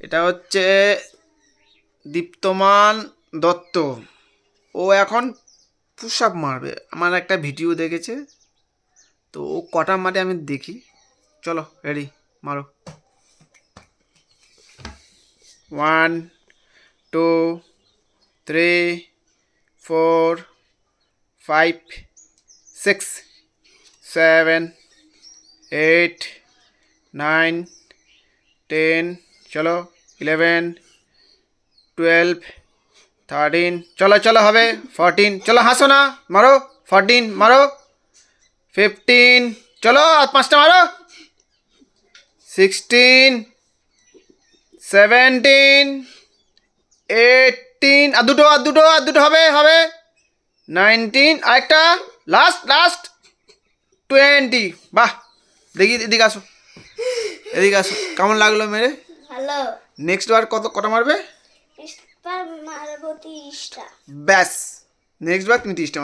এটা হচ্ছে দীপ্তমান দত্ত। ও এখন পুশ আপ মারবে, আমার একটা ভিডিও দেখেছে, তো ও কটা মারে আমি দেখি। চলো রেডি, মারো। 1 2 3 4 5 6 7 8 9 10, চলো 11 12 13, চলো চলো হবে 14, চলো হাসো না, মারো 14, মারো 15, চলো আর 5টা মারো 16 17 18, আর দুটো হবে 19, আরেকটা লাস্ট 20। বাহ, দেখি এদিকে আসো, কেমন লাগলো মেরে? ভালো। নেক্সট বার কটা মারবে? মারবো 30টা। ব্যাস, নেক্সট বার তুমি 30টা